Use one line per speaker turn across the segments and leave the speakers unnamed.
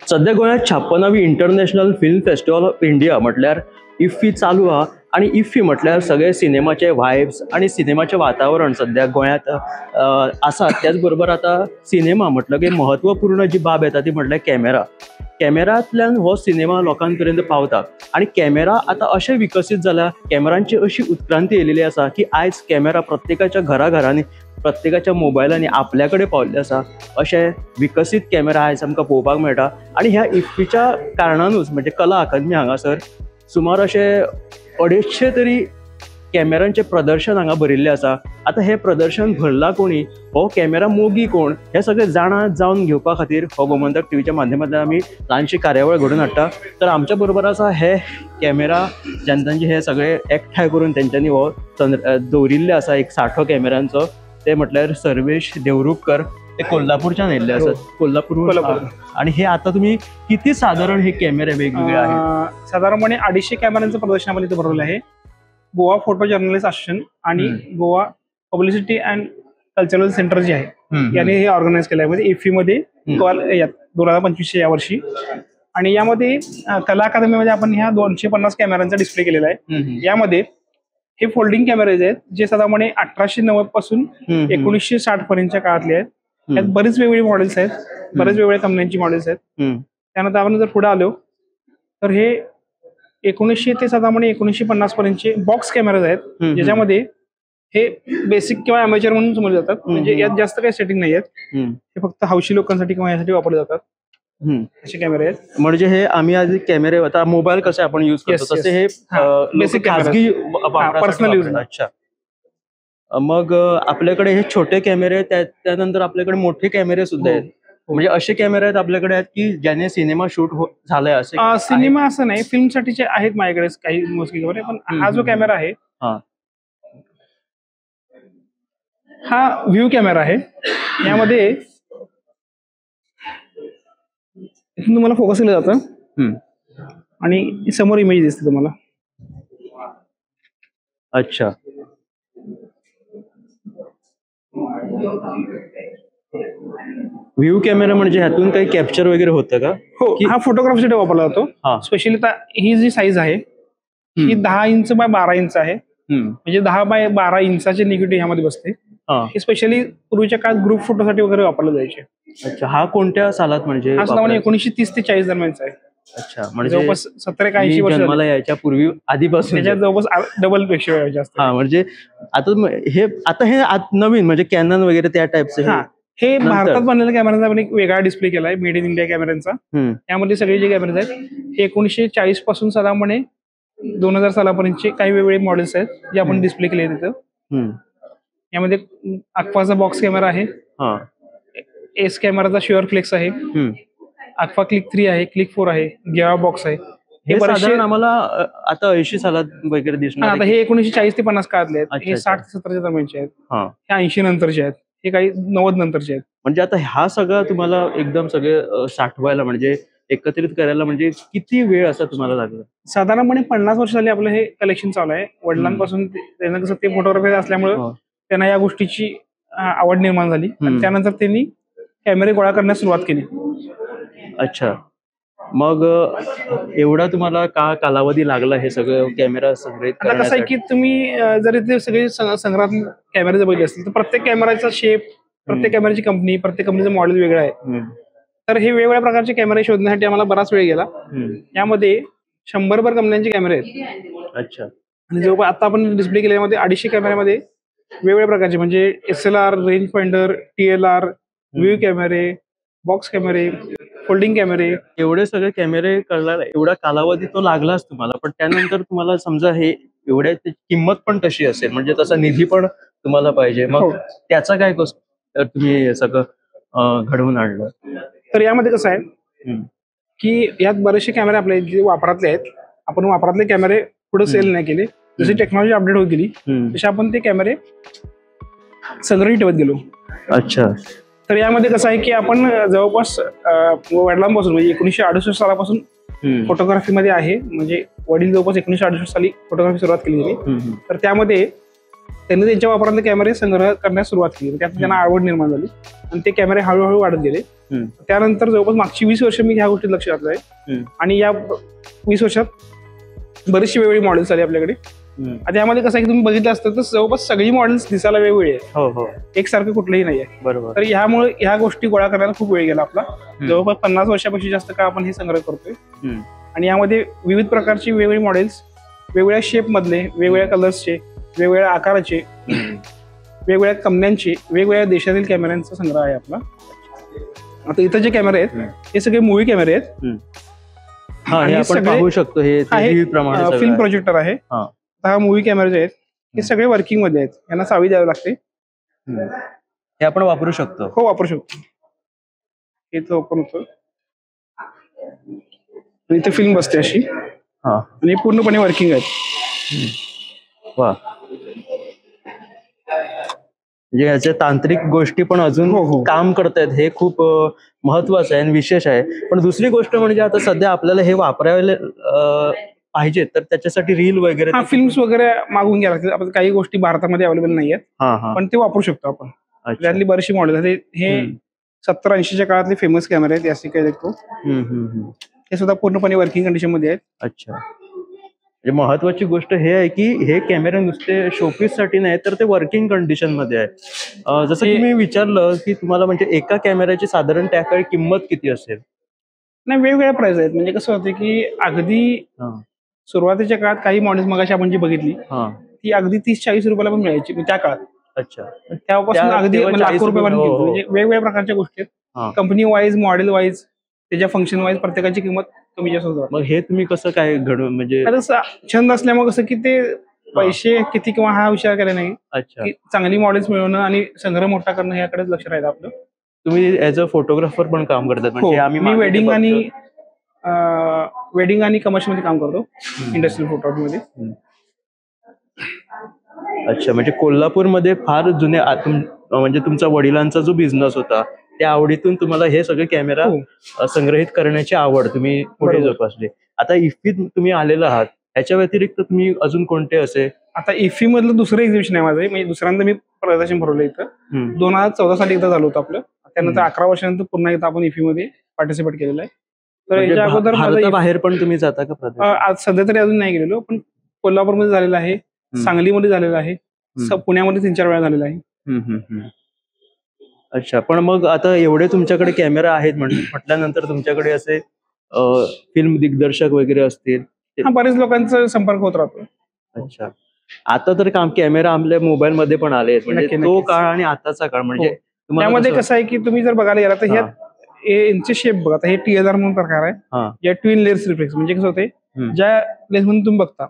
सध्या गोंयांत 56वी international film festival of India म्हटल्यार इफ्फी चालू आहा आणि इफ्फी म्हटल्यार सगळे सिनेमाचे वायब्स आणि सिनेमाचे वातावरण सध्या गोंयांत आसा. त्याच बरोबर आता सिनेमा म्हटलं की महत्वपूर्ण जी बाब येता ती म्हटल्यार कॅमेरा. कॅमेरांतल्यान हो सिनेमा लोकां पर्यंत पावता आणि कॅमेरा आता अशें विकसीत जाला, कॅमेरांची अशी उत्क्रांती येयलेली आसा की आयज कॅमेरा प्रत्येकाच्या घराघरांनी प्रत्येकाच्या मोबायलांनी आपल्या कडेन पावल्ले आसा. अशे विकसीत कॅमेरा आयज आमकां पळोवपाक मेळटा आणि ह्या इफ्फीच्या कारणानूच म्हणजे कला अकादमी हांगासर सुमार अशे 250 तरी कॅमेरांचे प्रदर्शन हांगा भरिल्लें आसा. आता हे प्रदर्शन भरला कोणी, हो कॅमेरा मोगी कोण, हे सगळे जावन घेवपा खातीर हो गोमंतक टीव्हीच्या माध्यमांतल्यान आमी ल्हानशी कार्यावळ घडोवन हाडटा. तर आमच्या बरोबर आसा हे कॅमेरा जेंच्यांचे हे सगळे एकठांय करून तेंच्यांनी हो दवरिल्ले आसा एक सांठो कॅमेरांचो. ते म्हटल्यार सर्वेश देवरुखकर, ते कोल्हापूरच्यान येयल्ले आसात. कोल्हापूर. आणि हे आता तुम्ही किती साधारण हे कॅमेरे वेगवेगळे आहेत?
साधारणपणे 250 कॅमेऱ्यांचं प्रदर्शन आपण इथे भरवलं आहे. गोवा फोटो जर्नलिस्ट असोसिएशन आणि Goa publicity and cultural centre जे आहे याने हे ऑर्गनाईज केलं आहे. म्हणजे इफ्फी मध्ये 2025 या वर्षी. आणि यामध्ये कला अकादमीमध्ये आपण ह्या 250 कॅमेऱ्यांचा डिस्प्ले केलेला आहे. यामध्ये हे फोल्डिंग कॅमेरेज आहेत जे साधारणपणे 1890 पासून 1960 पर्यंतच्या काळातले आहेत. यात बरेच वेगवेगळे मॉडेल्स आहेत, बरेच वेगवेगळ्या कंपन्यांची मॉडेल्स आहेत. त्यानंतर आपण जर पुढे आलो तर हे 1900 ते साधारणपणे 1950 पर्यंतचे बॉक्स कॅमेराज आहेत ज्याच्यामध्ये हे बेसिक किंवा अमेचर म्हणून समजले जातात. म्हणजे यात जास्त काही सेटिंग नाही आहेत, हे फक्त हौशी लोकांसाठी किंवा यासाठी वापरले जातात असे कॅमेरे आहेत.
म्हणजे हे आम्ही आधी कॅमेरे आता मोबाईल कसे आपण युज करतो तसे हे
बेसिक
खाजगी
पर्सनल यूज.
अच्छा. मग आपल्याकडे हे छोटे कॅमेरे त्यानंतर आपल्याकडे मोठे कॅमेरे सुद्धा आहेत. म्हणजे असे कॅमेरे आहेत आपल्याकडे आहेत की ज्याने सिनेमा शूट झालाय असे?
सिनेमा असं नाही, फिल्म साठीचे आहेत माझ्याकडे काही मोजके कॅमेरे. पण हा जो कॅमेरा आहे हा व्ह्यू कॅमेरा आहे. यामध्ये इथून तुम्हाला फोकस केलं जातं आणि समोर इमेज दिसते तुम्हाला.
अच्छा. व्ह्यू कॅमेरा म्हणजे ह्यातून काही कॅप्चर वगैरे होतं का?
हो, हा फोटोग्राफीसाठी वापरला जातो. स्पेशली ही जी साईज आहे ही 10 इंच बाय 12 इंच आहे. म्हणजे 10 बाय 12 इंचाचे निगेटिव्ह ह्यामध्ये बसते. हे स्पेशली पूर्वीच्या काळात ग्रुप फोटोसाठी वगैरे वापरले जायचे.
अच्छा. हा कोणत्या सालात म्हणजे?
हा साधारण 1930 ते 40 दरम्यानचा आहे.
अच्छा. म्हणजे
जवळपास 70 का 80 वर्ष
मला याच्या पूर्वी आधीपासून
त्याच्यात जवळपास डबल पेक्षा जास्त.
म्हणजे आता हे नवीन म्हणजे कॅनन वगैरे त्या टाइपचे.
हे भारतात बनलेल्या कॅमेऱ्यांचा आपण एक वेगळा डिस्प्ले केलाय, मेड इन इंडिया कॅमेऱ्यांचा. त्यामध्ये सगळे जे कॅमेरे आहेत हे 1940 पासून साधारणपणे 2000 सालापर्यंतचे काही वेगवेगळे मॉडेल्स आहेत जे आपण डिस्प्ले केले तिथं. यामध्ये अक्वाचा बॉक्स कॅमेरा आहे, एस कॅमेराचा शुअर फ्लेक्स आहे, अक्वा क्लिक 3 आहे, क्लिक 4 आहे, गिअर बॉक्स आहे.
हे साधारण आम्हाला आता 80 सालात वगैरे दिसणार.
आता हे 1940 ते 50 काळातले आहेत. हे 60 ते 70 दरम्यानचे आहेत. हे 80 नंतरचे आहेत, हे काही 90 नंतरचे आहेत.
म्हणजे आता हा सगळं तुम्हाला एकदम सगळे साठवायला म्हणजे एकत्रित करायला म्हणजे किती वेळ असा तुम्हाला लागला?
साधारणपणे 50 वर्ष झाली आपलं हे कलेक्शन चालू आहे. वडिलांपासून त्यांना कसं ते फोटोग्राफी असल्यामुळे त्यांना या गोष्टीची आवड निर्माण झाली आणि त्यानंतर त्यांनी कॅमेरे गोळा करण्यास सुरुवात केली.
अच्छा. मग एवढा तुम्हाला कालावधी लागला हे सगळं कॅमेरा संग्रहित
करण्यासाठी? आता कसं आहे की तुम्ही जर ते सगळे संग्रहात कॅमेरे जर बघितले असतील तर प्रत्येक कॅमेराचा शेप, प्रत्येक कॅमेराची कंपनी, प्रत्येक कंपनीचं मॉडेल वेगळं आहे. तर हे वेगवेगळ्या प्रकारचे कॅमेरे शोधण्यासाठी आम्हाला बराच वेळ गेला. यामध्ये 100 भर कंपन्यांचे कॅमेरे आहेत.
अच्छा.
आणि जवळपास आता आपण डिस्प्ले केल्यामध्ये 250 कॅमेऱ्यामध्ये वेगवेगळ्या प्रकारचे म्हणजे SLR, range finder, TLR, view कॅमेरे, बॉक्स कॅमेरे, फोल्डिंग कॅमेरे,
एवढे सगळे कॅमेरे करण्याला एवढा कालावधी तो लागलाच तुम्हाला. पण त्यानंतर तुम्हाला समजा हे एवढ्या किंमत पण तशी असेल म्हणजे तसा निधी पण तुम्हाला पाहिजे. मग त्याचा काय तुम्ही सगळं घडवून आणलं?
तर यामध्ये कसं आहे की यात बरेचसे कॅमेरे आपले जे वापरातले आहेत, आपण वापरातले कॅमेरे पुढे सेल नाही केले. जशी टेक्नॉलॉजी अपडेट होत गेली तसे आपण ते कॅमेरे संग्रहित ठेवत गेलो.
अच्छा.
तर यामध्ये कसं आहे की आपण जवळपास वडिलांपासून म्हणजे 1968 सालापासून फोटोग्राफीमध्ये आहे. म्हणजे वडील जवळपास 1968 साली फोटोग्राफी सुरुवात केली गेली. तर त्यामध्ये त्यांनी त्यांच्या वापरातले कॅमेरे संग्रह करण्यास सुरुवात केली. त्यात त्यांना आवड निर्माण झाली आणि ते कॅमेरे हळूहळू वाढत गेले. त्यानंतर जवळपास मागची 20 वर्ष मी ह्या गोष्टीत लक्ष घातलंय आणि या 20 वर्षात बरीचशी वेगवेगळी मॉडेल्स आली आपल्याकडे. आता यामध्ये कसं आहे की तुम्ही बघितलं असतं तर जवळपास सगळी मॉडेल्स दिसायला वेगवेगळी आहेत.
हो हो,
एकसारखं कुठलंही नाहीये.
बरोबर.
तर ह्यामुळे ह्या गोष्टी गोळा करायला खूप वेळ गेला आपला. जवळपास 50 वर्षापेक्षा जास्त काळ आपण हे संग्रह करतोय. आणि यामध्ये विविध प्रकारची वेगवेगळी मॉडेल्स, वेगवेगळ्या शेप मधले, वेगवेगळ्या कलर्सचे, वेगवेगळ्या आकाराचे, वेगवेगळ्या कंपन्यांचे, वेगवेगळ्या देशातील कॅमेऱ्यांचा संग्रह आहे आपला. आता इथं जे कॅमेरे आहेत हे सगळे मूव्ही कॅमेरे आहेत.
आणि आपण पाहू शकतो हे
फिल्म प्रोजेक्टर आहे. हा मूव्ही कॅमेरे जे आहेत हे सगळे वर्किंग मध्ये आहेत. यांना चावी द्यावी लागते.
हे आपण वापरू शकतो.
हो, वापरू शकतो. इथं ओपन होतं, इथे फिल्म बसते अशी आणि पूर्णपणे वर्किंग आहेत.
वा, म्हणजे याच्या तांत्रिक गोष्टी पण अजून काम करतायत, हे खूप महत्वाचं आहे आणि विशेष आहे. पण दुसरी गोष्ट म्हणजे आता सध्या आपल्याला हे वापरायला पाहिजे तर त्याच्यासाठी रील वगैरे,
फिल्म्स वगैरे मागून घ्यायला लागतील. आपण काही गोष्टी भारतामध्ये अवेलेबल नाही आहेत पण ते वापरू शकतो आपण. त्यातली बरीचशी मॉडेल आहेत. हे 70-80च्या काळातले फेमस कॅमेरे आहेत. यासी काय देखो, हे सुद्धा पूर्णपणे वर्किंग कंडिशन मध्ये आहेत.
अच्छा, म्हणजे महत्वाची गोष्ट हे आहे की हे कॅमेरे नुसते शोपीस साठी नाही तर ते वर्किंग कंडिशन मध्ये आहे. जसं की मी विचारलं की तुम्हाला म्हणजे एका कॅमेऱ्याची साधारण त्या काळी किंमत किती असेल?
नाही, वेगवेगळ्या प्राइस आहेत. म्हणजे कसं होतं की अगदी सुरुवातीच्या काळात काही मॉडेल्स मगाशी आपण जी बघितली ती अगदी 30-40 रुपयाला पण मिळायची त्या काळात.
अच्छा,
त्यापासून अगदी लाखो रुपयापर्यंत म्हणजे वेगवेगळ्या प्रकारच्या गोष्टी आहेत. कंपनी वाईज, मॉडेल वाईज, त्याच्या फंक्शन वाईज प्रत्येकाची किंमत कमी जास्त होतात.
मग हे तुम्ही कसं काय घडवून, म्हणजे
छंद असल्यामुळे कसं की ते पैसे किती किंवा हा विचार केला नाही. अच्छा, चांगली मॉडेल्स मिळवणं आणि संग्रह मोठा करणं याकडेच लक्ष राहिलं आपलं.
तुम्ही ऍज अ फोटोग्राफर पण काम करतात? म्हणजे
मी वेडिंग आणि कमर्शियल मध्ये काम करतो, इंडस्ट्रियल फोटोग्राफी मध्ये.
अच्छा, म्हणजे कोल्हापूरमध्ये फार जुने म्हणजे तुमचा वडिलांचा जो बिझनेस होता त्या आवडीतून तुम्हाला हे सगळे कॅमेरा संग्रहित करण्याची आवड तुम्ही पुढे जोपासली. आता इफ्फीत तुम्ही आलेला आहात, याच्या व्यतिरिक्त तुम्ही अजून कोणते असे?
आता इफ्फी मधलं दुसरं एक्झिबिशन आहे माझं, म्हणजे दुसऱ्यांदा मी प्रदर्शन भरवलं इथं. 2014 साली एकदा झालं होतं आपलं. त्यानंतर 11 वर्षानंतर पुन्हा एकदा आपण इफ्फी मध्ये पार्टिसिपेट केलेलं आहे. तर याच्या अगोदर
बाहेर पण तुम्ही जाता का?
आज सध्या तरी अजून नाही गेलेलो, पण कोल्हापूरमध्ये झालेलं आहे, सांगलीमध्ये झालेलं आहे, पुण्यामध्ये 3-4 वेळा झालेलं आहे.
अच्छा, पण मग आता एवढे तुमच्याकडे कॅमेरा आहेत म्हटल्यानंतर तुमच्याकडे असे फिल्म दिग्दर्शक वगैरे असतील?
बरेच लोकांचा संपर्क होत राहतो.
अच्छा, आता तर कॅमेरा आपल्या मोबाईल मध्ये पण आले आहेत. म्हणजे तो काळ आणि आताचा काळ, म्हणजे
त्यामध्ये कसं आहे की तुम्ही जर बघायला गेला तर यांचे शेप बघा. आता हे TLR म्हणून प्रकार आहे, या ट्विन लेन्स रिफ्लेक्स. म्हणजे कसं होते, ज्या लेन्स मधून तुम्ही बघता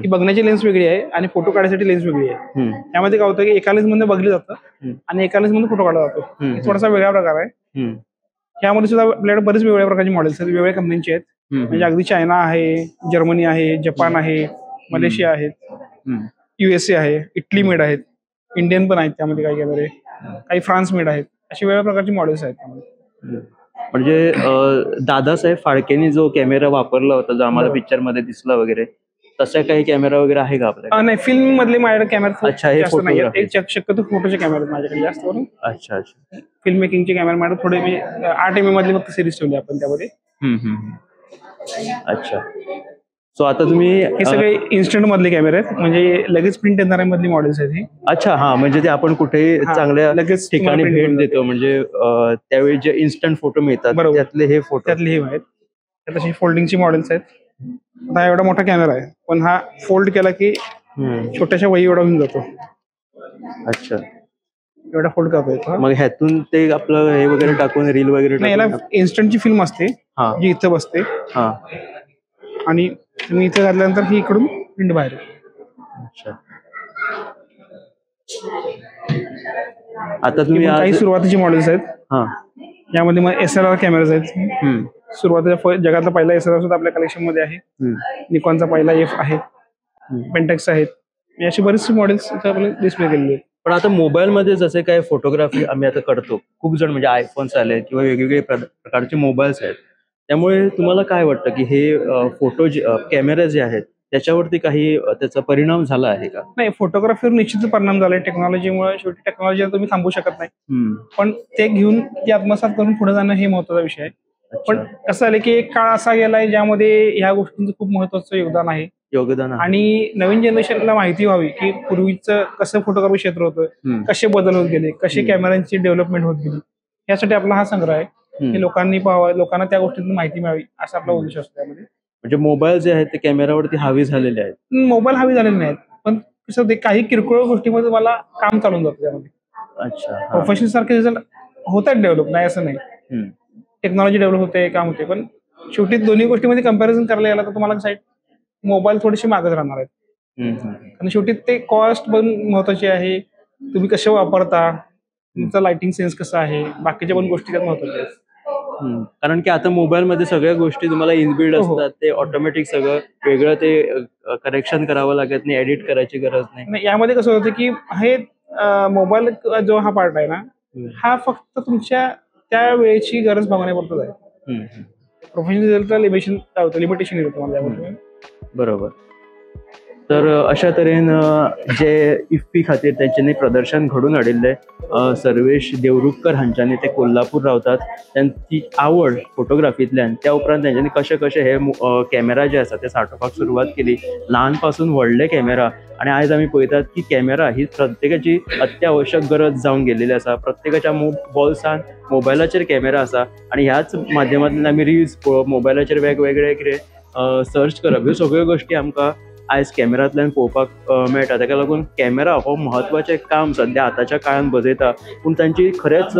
ती बघण्याची लेन्स वेगळी आहे आणि फोटो काढण्यासाठी लेन्स वेगळी आहे. त्यामध्ये काय होतं की एका लेन्स मध्ये बघलं जातं आणि एका लेन्स मध्ये फोटो काढला जातो. थोडासा वेगळा प्रकार आहे. यामध्ये सुद्धा आपल्याकडे बरेच वेगवेगळ्या प्रकारचे मॉडेल्स आहेत, वेगवेगळ्या कंपनीचे आहेत. म्हणजे अगदी चायना आहे, जर्मनी आहे, जपान आहे, मलेशिया आहेत, USA आहे, इटली मेड आहेत, इंडियन पण आहेत त्यामध्ये काही कॅमेरे, काही फ्रान्स मेड आहेत. अशी वेगवेगळ्या प्रकारची मॉडेल्स आहेत त्यामध्ये.
म्हणजे दादासाहेब फाळकेंनी जो कॅमेरा वापरला होता, जो आम्हाला पिक्चर मध्ये दिसला वगैरे, तसा काही कॅमेरा वगैरे आहे का आपल्याकडे? नाही,
फिल्म मधले माझ्याकडे कॅमेरा
जास्त नाही.
शक्यतो फोटोचे कॅमेरे माझ्याकडे जास्त करून.
अच्छा,
फिल्म मेकिंगचे कॅमेरा माझ्याकडे थोडे, मी 8mm मधले फक्त सिरीज ठेवली आपण त्यामध्ये.
अच्छा, सो आता तुम्ही
हे सगळे इन्स्टंट मधले कॅमेरे आहेत, म्हणजे लगेच प्रिंट येणाऱ्या मधली मॉडेल्स आहेत हे.
अच्छा, म्हणजे ते आपण कुठेही चांगल्या लगेच ठिकाणी भेट देतो, म्हणजे त्यावेळी जे इन्स्टंट फोटो मिळतात त्यातले हे
आहेत. त्यात अशी फोल्डिंगची मॉडेल्स आहेत. हा एवढा मोठा कॅमेरा आहे, पण हा फोल्ड केला की छोट्याशा वही एवढा होऊन जातो.
अच्छा,
एवढा फोल्ड करतो.
मग ह्यातून ते आपलं हे वगैरे टाकून रील वगैरे
नाही, याला इन्स्टंटची फिल्म असते जी इथं बसते आणि तुम्ही इथे घातल्यानंतर ही इकडून प्रिंट बाहेर.
अच्छा, आता तुम्ही
काही सुरुवातीची मॉडेल्स आहेत. यामध्ये मग SLR कॅमेराज आहेत. सुरुवातीचा जगातला पहिला SLR सुद्धा आपल्या कलेक्शन मध्ये आहे. निकॉनचा पहिला F आहे, पेंटेक्स आहेत. अशी बरीचशी मॉडेल्स आपल्याला डिस्प्ले केलेली आहेत.
पण आता मोबाईल मध्ये जसे काय फोटोग्राफी आम्ही आता करतो, खूप जण म्हणजे आयफोन्स आले किंवा वेगवेगळे प्रकारचे मोबाईल्स आहेत, त्यामुळे तुम्हाला काय वाटतं की हे फोटो कॅमेरे जे आहेत त्याच्यावरती काही त्याचा परिणाम झाला आहे का?
नाही, फोटोग्राफीवर निश्चित परिणाम झालाय टेक्नॉलॉजीमुळे. शेवटी टेक्नॉलॉजी तुम्ही थांबवू शकत नाही, पण ते घेऊन ती आत्मसात करून पुढे जाणं हे महत्वाचा विषय आहे. पण कसं झालं की एक काळ असा गेलाय ज्यामध्ये ह्या गोष्टींचं खूप महत्वाचं योगदान आहे. आणि नवीन जनरेशनला माहिती व्हावी की पूर्वीचं कसं फोटोग्राफी क्षेत्र होतं, कसे बदल होत गेले, कसे कॅमेऱ्यांची डेव्हलपमेंट होत गेली, यासाठी आपला हा संग्रह आहे की लोकांनी पाहावं, लोकांना त्या गोष्टीतून माहिती मिळावी, असा आपला उद्देश असतो त्यामध्ये.
म्हणजे मोबाईल जे आहेत ते कॅमेरावरती हावी झालेले आहेत.
मोबाईल हवी झालेले नाहीत, पण कसं होते काही किरकोळ गोष्टीमध्ये मला काम चालून जातं त्यामध्ये.
अच्छा.
प्रोफेशनल सारखे रिझल्ट होत आहेत डेव्हलप, नाही असं नाही. टेक्नॉलॉजी डेव्हलप होते, काम होते, पण शेवटी दोन्ही गोष्टीमध्ये कंपॅरिझन करायला गेला तर तुम्हाला कसं मोबाईल थोडेसे मागच राहणार आहेत. आणि शेवटी ते कॉस्ट पण महत्वाची आहे, तुम्ही कसे वापरता, तुमचा लाइटिंग सेन्स कसा आहे, बाकीच्या पण गोष्टी त्यात महत्वाच्या आहेत.
कारण की आता मोबाईल मध्ये सगळ्या गोष्टी तुम्हाला इनबिल्ड असतात, ते ऑटोमॅटिक सगळं वेगळं, ते करेक्शन करावं लागत नाही, एडिट करायची गरज नाही.
यामध्ये कसं होतं की हे मोबाईल जो हा पार्ट आहे ना, हा फक्त तुमच्या त्या वेळेची गरज भागवण्यापुरतच आहे. प्रोफेशनल लिमिटेशन येतं तुम्हाला यामध्ये.
बरोबर. तर अशा तरेन जे इफ्फी खातीर तेंच्यांनी प्रदर्शन घडून हाडिल्ले सर्वेश देवरुखकर हांच्यांनी, ते कोल्हापूर रावतात, त्यांची आवड फोटोग्राफींतल्यान, त्या उपरांत तेंच्यांनी कशे कशे हे कॅमेरा जे आसा ते सांठोवपाक सुरवात केली, ल्हान पासून व्हडले कॅमेरा. आणि आयज आमी पळयतात की कॅमेरा ही प्रत्येकाची अत्यावश्यक गरज जावन गेलेली आसा. प्रत्येकाच्या बॉल्सान मोबायलाचेर कॅमेरा आसा आणि ह्याच माध्यमांतल्यान आमी रील्स पळोवप, मोबायलाचेर वेगवेगळे कितें सर्च करप, ह्यो सगळ्यो गोष्टी आमकां आयज कॅमेरांतल्यान पळोवपाक मेळटा. ताका लागून कॅमेरा हो महत्वाचें काम सध्या आतांच्या काळान बजयता, पूण तांची खरेंच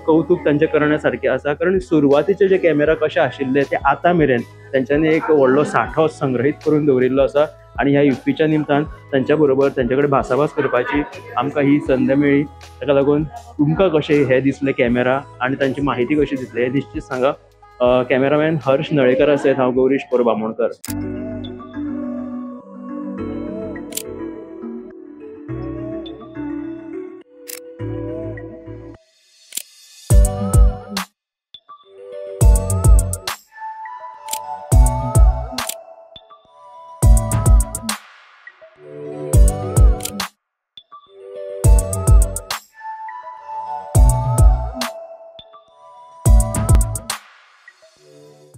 कौतुक तांचे करण्यासारखें आसा. कारण सुरवातीचे जे कॅमेरा कशे आशिल्ले ते आतां मेरेन तेंच्यांनी एक व्हडलो सांठो संग्रहीत करून दवरिल्लो आसा. आणि ह्या इफ्फीच्या निमतान तांच्या बरोबर तांचे कडेन भासाभास करपाची आमकां ही संद मेळ्ळी. ताका लागून तुमकां कशे हे दिसले कॅमेरा आनी तांची माहिती कशी दिसली हे निश्चित सांगा. कॅमेरामॅन हर्ष नळेकर आसत, हांव गौरीश बामोणकर.